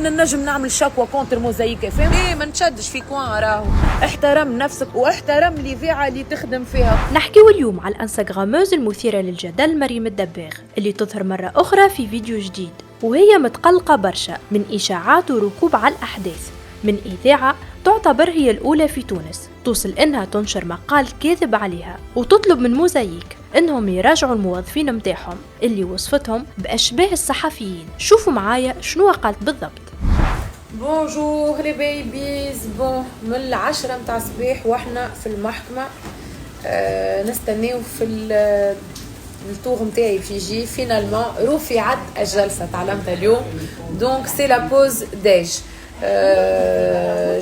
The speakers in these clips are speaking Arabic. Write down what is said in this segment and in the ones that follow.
ان نجم نعمل شكوى كونتر موزايك اف ام. ايه ما نشدش في كوان، راهو احترم نفسك واحترم ليذاعه اللي تخدم فيها. نحكيو اليوم على الانستغراموز المثيره للجدل مريم الدباغ اللي تظهر مره اخرى في فيديو جديد وهي متقلقه برشا من اشاعات وركوب على الاحداث من اذاعه تعتبر هي الأولى في تونس، توصل إنها تنشر مقال كاذب عليها وتطلب من موزايك إنهم يراجعوا الموظفين متاعهم اللي وصفتهم بأشباه الصحفيين. شوفوا معايا شنو قالت بالضبط. بونجور لي بيبيز. من 10 متاع الصباح واحنا في المحكمة نستناو في التوغ متاعي باش يجي. فينالمون رفعت الجلسة، تعلمتها اليوم. دونك سي لا بوز ديج.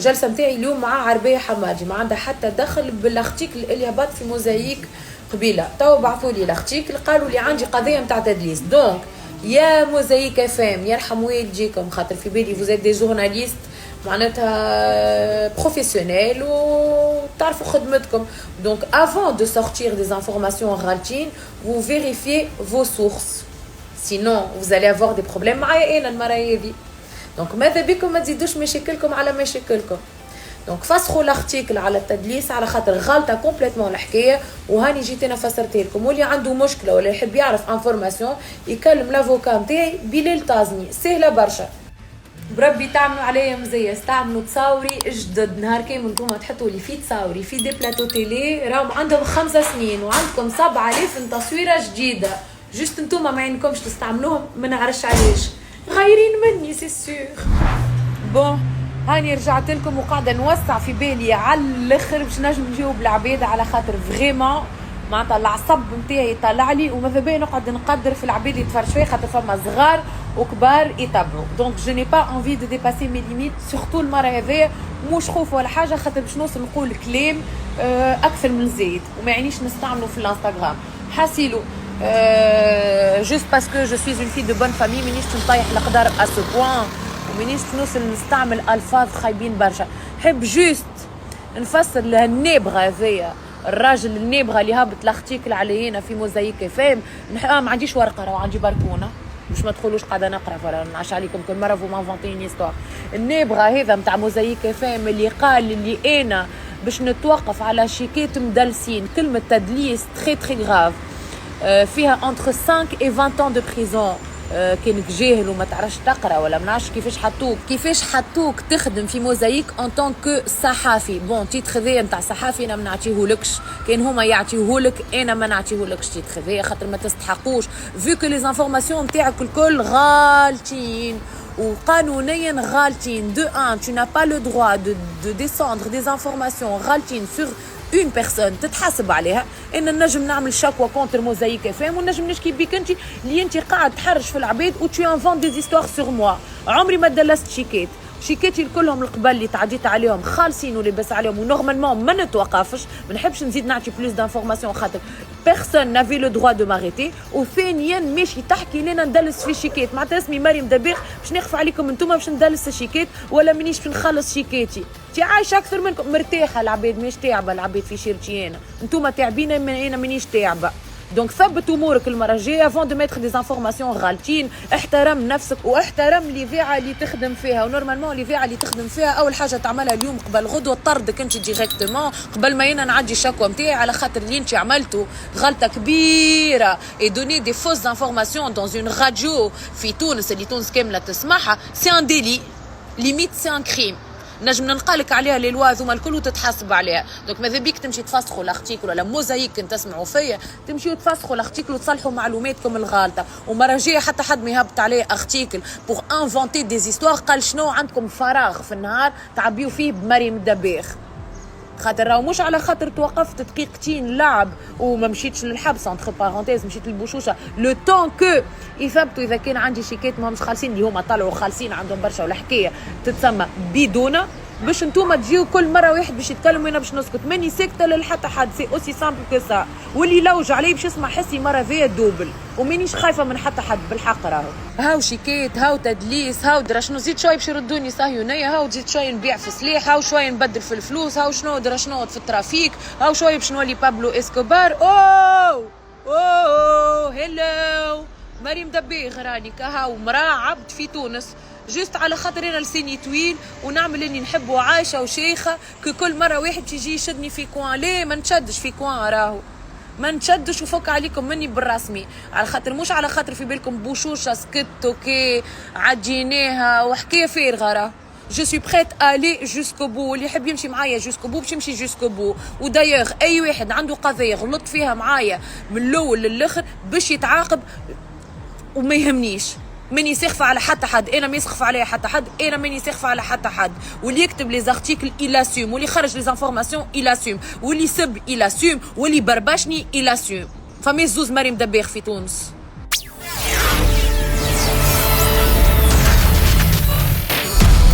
جلسة متاعي اليوم مع عربية حمادي، ما عندها حتى دخل بالارتيكل اللي هبط في موزايك قبيلة. تو بعثوا لي الارتيكل قالوا لي عندي قضية متاع تدليس. دونك يا موزايك اف ام يرحم والديكم، خاطر في بالي فوزيت دي جورناليست معناتها بروفيسيونيل وتعرفوا خدمتكم. دونك avant de sortir des informations غالطين vous vérifiez vos sources, sinon vous allez avoir des problèmes معايا انا المرة هذه. دونك ماذا بكم ما تزيدوش مشاكلكم على مشاكلكم. دونك فسخوا الارتيكل على التدليس على خاطر غلطه كومبليتمون الحكايه، وهاني جيت انا فسرت لكم. واللي عنده مشكله ولا يحب يعرف انفورماسيون يكلم لافوكا نتاعي بلال تازني، سهله برشا. بربي تعملوا عليا مزيز، تعملوا تصاوري جدد نهار كامل نتوما تحطوا لي في تصاوري في دي بلاتو تيلي راهم عندهم 5 سنين وعندكم 7000 تصويره جديده، جست نتوما ما عندكمش تستعملوهم، ما نعرفش علاش غايرين مني سي سور. هاني رجعت لكم وقاعده نوسع في بالي على الاخر باش نجم نجاوب العباد على خاطر فريمون معناتها العصب نتاعي طلع لي وماذا بيا نقعد نقدر في العباد اللي تفرج فيا خاطر فما صغار وكبار يتبعوا. دونك جو ني با انفي دو ديباسي مي ليميت سورتو المره هذيا، مش خوف ولا حاجه خاطر باش نوصل نقول كلام اكثر من زايد وما يعنيش نستعملوا في الانستغرام. حاسيلو juste parce que je suis une fille de bonne famille مانيش نطيح القدر à ce point ومانيش نوصل نستعمل الفاظ خايبين برشا. حب جوست نفسر لهالنابغه هذيا، الراجل النابغه اللي هابط الارتيكل علي هنا في موزايك اف ام. ما عنديش ورقه، راه عندي بركونه باش ما تقولوش قاعده نقرا ولا نعش عليكم كل مره فو مانفونتي ستوار. النابغه هذا نتاع موزايك اف ام اللي قال اللي انا باش نتوقف على شيكات مدلسين، كلمه تدليس تري تري غاف فيها entre 5 et 20 ans de prison. كانك جاهل وما تعرفش تقرا ولا ما نعرفش كيفاش حطوك تخدم في موزايك ان طونك صحافي. بون تيتر هذايا نتاع صحافي انا ما نعطيهولكش، كان هما يعطيهولك انا ما نعطيهولكش تيتر هذايا خاطر ما تستحقوش فيو كو لي زانفورماسيون نتاعك الكل غالطين وقانونيا غالطين. دو ان tu n'as pas le droit de descendre des informations غالطين sur une personne تتحاسب عليها. ان نجم نعمل شكوى كونتر موزايك اف ام ونجم نشكي بيك انت اللي انت قاعد تحرج في العباد و tu inventes des histoires sur moi. عمري ما دلست شيكاتي كلهم القبل اللي تعديت عليهم خالصين ولبس عليهم ونورمالمون ما نتوقفش. ما نحبش نزيد نعطي بلوس دانفورماسيون خاطر بيرسون نافي لو دروا دو ماريتي. وثانيا ماشي تحكي لنا ندلس في شيكات، معناتها اسمي مريم دباغ باش نخف عليكم انتوما باش ندلس الشيكات ولا مانيش باش نخلص شيكاتي. تي عايشه اكثر منكم، مرتاحه العباد مش تعبه العباد في شيرتي انا، انتوما تعبين انا مانيش تعبه. دونك ثبت امورك المره الجايه افون دو ميتر دي زانفورماسيون غالطين. احترم نفسك واحترم ليذاعه اللي تخدم فيها، ونورمالمون ليذاعه اللي تخدم فيها اول حاجه تعملها اليوم قبل غدوه طردك انت ديريكتومون قبل ما انا نعدي الشكوى نتاعي على خاطر اللي انت عملته غلطه كبيره. اي دوني دي فوز زانفورماسيون دون اون راديو في تونس اللي تونس كامله تسمعها، سي ان ديلي ليميت سي ان كريم. نجم ننقلك عليها لي لوا ثم الكل وتتحاسب عليها. دونك ماذا بيك تمشي تفسخوا الارتيكل ولا موزايك كنت تسمعوا فيا تمشيوا تفسخوا الارتيكل وتصلحوا معلوماتكم الغالطه. ومره جايه حتى حد ما يهبط عليه ارتيكل بور انفونتي دي زيستوار قال شنو عندكم فراغ في النهار تعبيوا فيه بمريم الدباغ. خاطر راهو مش على خاطر توقفت دقيقتين لعب وما مشيتش للحبس انتر بارونتيز مشيت للبوشوشه لو طون كو يثبتوا اذا كان عندي شيكات ما همش خالصين اللي هما طلعوا خالصين عندهم برشا والحكايه تتسمى بدونه باش نتوما تجيو كل مره واحد باش يتكلم وانا باش نسكت. ماني ساكته لحتى حد، سي اوسي سامبل كو سا. واللي لوج عليه باش يسمع حسي مره ذي دوبل ومانيش خايفه من حتى حد بالحق. راهو هاو شيكات هاو تدليس هاو درا شنو زيد شوي باش يردوني صهيونيه، هاو زيد شوي نبيع في سلاح، هاو شوي نبدل في الفلوس، هاو شنو درا شنو في الترافيك، هاو شوي باش نولي بابلو اسكوبار. اوه هلو مريم دباغ راني كهاو مرا عبد في تونس جست على خاطر انا لساني طويل ونعمل اني نحب وعايشه وشيخه كل مره واحد يجي يشدني في كوان. ليه ما نشدش في كوان؟ راهو ما نشدش وفك عليكم مني بالرسمي، على خاطر مش على خاطر في بالكم بوشوشه سكت اوكي عجيناها وحكايه فارغه. راه جو سوي بريت الي جوسكو بو، اللي يحب يمشي معايا جوسكو بو باش يمشي جوسكو بو. ودايوغ اي واحد عنده قضيه غلط فيها معايا من الاول للاخر باش يتعاقب وما يهمنيش. ماني ساخفه على حتى حد، انا ما يسخف عليا حتى حد، انا ماني ساخفه على حتى حد. واللي يكتب لي زارتيكل إلاسيوم، واللي خرج لي زانفورماسيون إلاسيوم، واللي سب إلاسيوم، واللي بربشني إلاسيوم. فما زوز مريم دباغ في تونس.